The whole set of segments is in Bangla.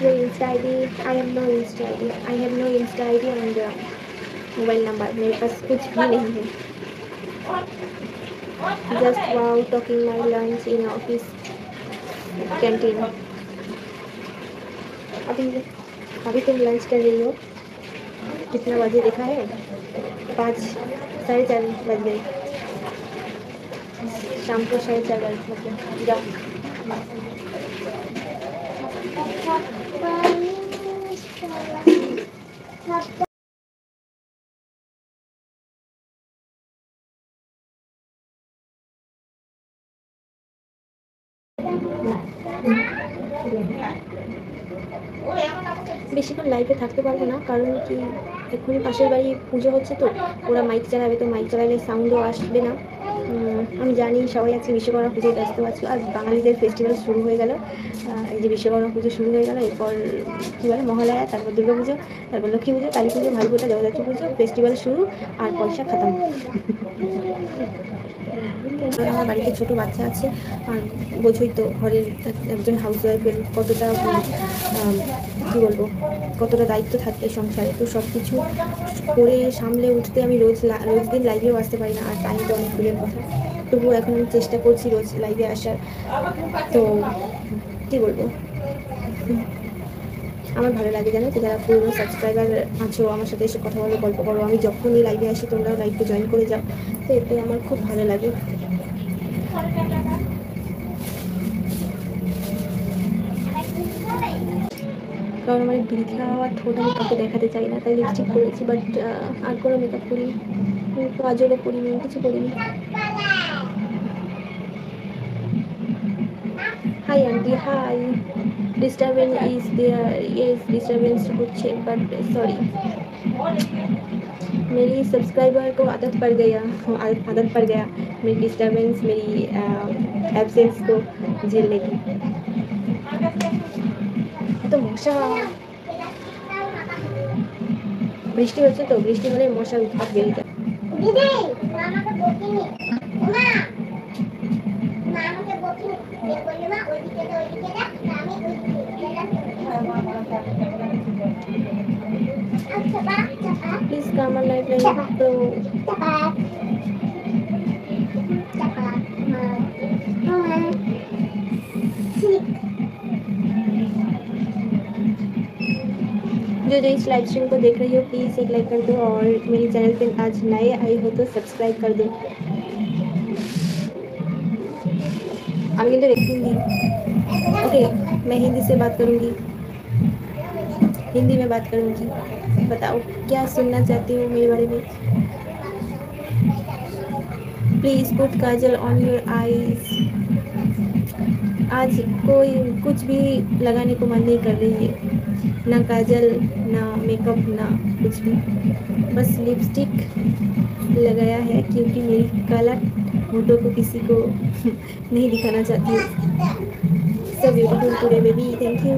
Your Insta ID? I have no Insta ID. I have no Insta ID and mobile number मेरे पास कुछ भी नहीं है. Just wow, talking my lunch in office canteen. अभी अभी तुम लंच कर रही हो? कितना बजे देखा है? 5 साढ़े 4 बज गए. शाम को 4:30 बजे मतलब जाओ. বেশিক্ষণ লাইভে থাকতে পারবো না, কারণ কি এক্ষুনি পাশের বাড়ি পুজো হচ্ছে, তো ওরা মাইক চালাবে, তো মাইক চালালে সাউন্ডও আসবে না. আমি জানি সবাই আজকে বিশ্বকর্মা পুজোয় ব্যস্ত আছো, আর বাঙালিদের ফেস্টিভ্যাল শুরু হয়ে গেল. এই যে বিশ্বকর্মা পুজো শুরু হয়ে গেল, এরপর কী বলে মহালয়া, তারপর দুর্গা পুজো, তারপর লক্ষ্মী পুজো, কালী পুজো, ভাইফোঁটা, জগদ্ধাত্রী পুজো, ফেস্টিভ্যাল শুরু আর পয়সা খাতাম. আমার বাড়িতে ছোটো বাচ্চা আছে, আর বোঝোই তো ঘরের একজন হাউসওয়াইফের কতটা কী বলবো, কতটা দায়িত্ব থাকে সংসারে. তো সব কিছু করে সামলে উঠতে আমি রোজ দিন লাইভেও আসতে পারি না, আর টাইম তো অনেক দূরের কথা. তবুও এখন আমি চেষ্টা করছি রোজ লাইভে আসার. তো কী বলবো, আমার ভালো লাগে জানো তো, যারা পুরনো সাবস্ক্রাইবার আছো আমার সাথে এসে কথা বলো, গল্প করো. আমি যখনই লাইভে আসি তোমরাও লাইভে জয়েন করে যাও, তো এতে আমার খুব ভালো লাগে. কারণ আমার দীঘা আর ঠোঁট আমি কাউকে দেখাতে চাই না, তাই লিপস্টিক করেছি. বাট আর কোনো মেকআপ করিনি, কাজলও করিনি, কিছু করিনি. Hi aunty, hi. Disturbance is there. Yes, disturbance হচ্ছে, বাট সরি, मेरी सब्सक्राइबर को आदत पड़ गया मेरी डिस्टर्बेंस, मेरी एब्सेंस को झेलने की. তো মশা, বৃষ্টি হচ্ছে তো, বৃষ্টি হলে মশার উৎপাত বেড়ে যায়. Please come on live live pro. जो इस लाइव स्ट्रीम को देख रही हो प्लीज़ एक लाइक कर दो, और मेरे चैनल पे आज नए आई हो तो सब्सक्राइब कर दो. আমি কিন্তু हिंदी, ओके मैं हिंदी से बात करूँगी, हिंदी में बात करूँगी. बताओ क्या सुनना चाहती हो मेरे बारे में. Please put Kajal on your eyes. आज कोई कुछ भी लगाने को मन नहीं कर रही है, ना काजल, ना मेकअप, ना कुछ भी. बस लिपस्टिक लगाया है क्योंकि मेरी काला होठों को किसी को नहीं दिखाना चाहती हूँ. So beautiful today baby, thank you.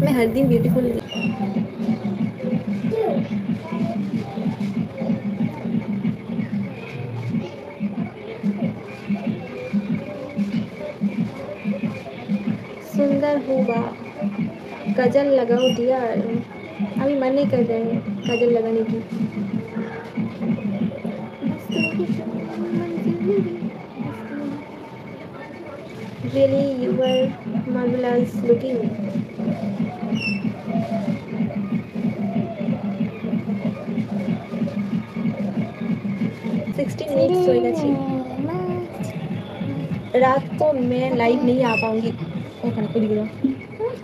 मैं हर दिन ब्यूटीफुल. सुंदर होगा. काजल लगाओ डियर. अभी मन नहीं कर रहा है काजल लगाने की. Really, you were marvelous looking. Minutes हो गए. रात को मैं लाइव नहीं आ पाऊँगी.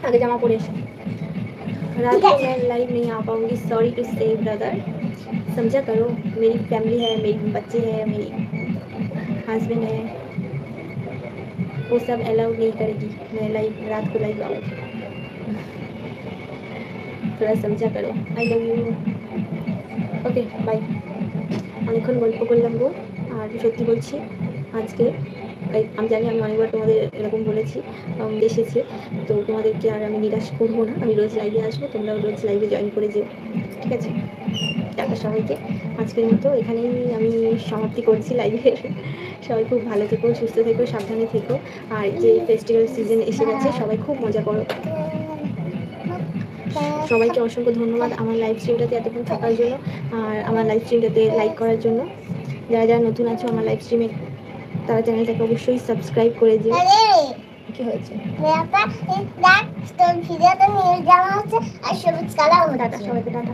आगे जमा पड़े. रात को मैं लाइव नहीं आ पाऊँगी. सॉरी टू से ब्रदर, समझा करो. मेरी फैमिली है, मेरे बच्चे हैं, मेरी हस्बैंड है, वो सब अलाउ नहीं करेगी मैं लाइव रात को लाइव आऊँगी. थोड़ा समझा करो. I love you. Okay bye. অনেকক্ষণ গল্প করলাম গো. আর সত্যি বলছি আজকে আমি জানি আমি অনেকবার তোমাদের এরকম বলেছি এসেছে, তো তোমাদেরকে আর আমি নিরাশ করবো না. আমি রোজ লাইভে আসবো, তোমরাও রোজ লাইভে জয়েন করে যেও, ঠিক আছে? টাটা সবাইকে. আজকের মতো এখানেই আমি সমাপ্তি করছি লাইভের. সবাই খুব ভালো থেকো, সুস্থ থেকো, সাবধানে থেকো। আর যে ফেস্টিভ্যাল সিজন এসে গেছে, সবাই খুব মজা করো। সবাইকে অসংখ্য ধন্যবাদ আমার লাইভ স্ট্রিমটাতে এতক্ষণ থাকার জন্য, আর আমার লাইভ স্ট্রিমটাতে লাইক করার জন্য। যারা যারা নতুন আছো আমার লাইভ স্ট্রিমে, তারা চ্যানেলটাকে অবশ্যই সাবস্ক্রাইব করে দিও। কি হয়েছে? ভিডিওটা নিয়ে যাওয়া হচ্ছে আর সবুজ কালার। টাটা সবাইকে, টাটা।